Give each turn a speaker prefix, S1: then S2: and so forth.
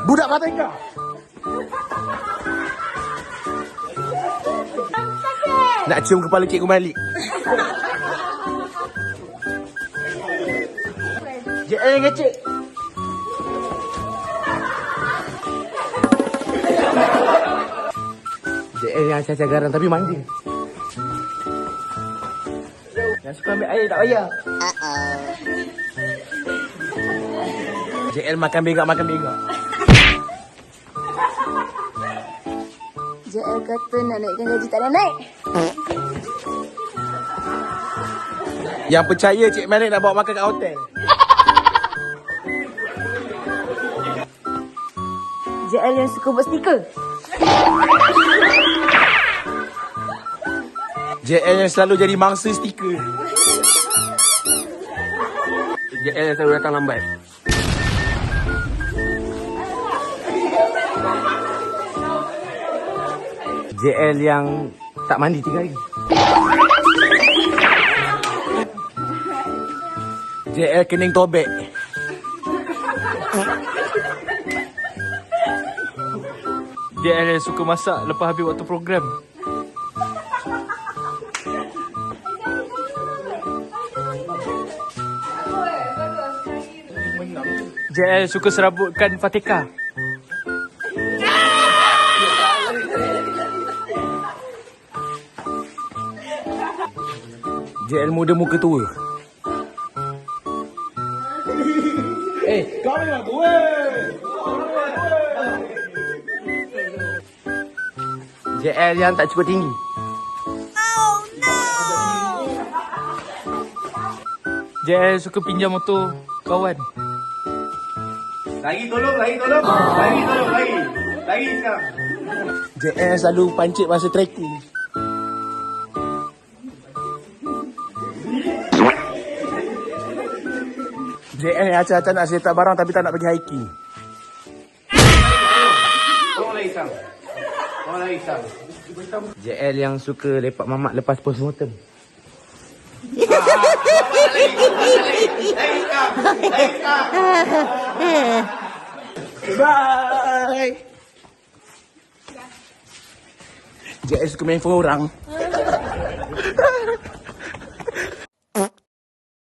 S1: Budak Merdeka. Nak cium kepala cikgu balik. JL yang kecil. JL yang acah-acah garang tapi manja. Yang suka ambil air tak payah. JL makan begak.
S2: JL kata nak naikkan gaji tak nak naik.
S1: Yang percaya Cik Malik nak bawa makan kat hotel.
S2: JL yang suka buat stiker.
S1: JL yang selalu jadi mangsa stiker. JL yang selalu datang lambat. JL yang tak mandi 3 hari. JL kening tobek.
S3: JL yang suka masak lepas habis waktu program. JL suka serabutkan Fateka.
S1: JL muda muka tua. Kau memang tua. JL yang tak cukup tinggi.
S3: JL suka pinjam motor kawan.
S1: Lagi tolong. Lagi sekarang. JL selalu pancit masa trekking. JL yang acah-acah nak setak barang tapi tak nak pergi hiking. Tolong lagi sang. JL yang suka lepak mamak lepas postmortem. Bye. JL suka main phone orang.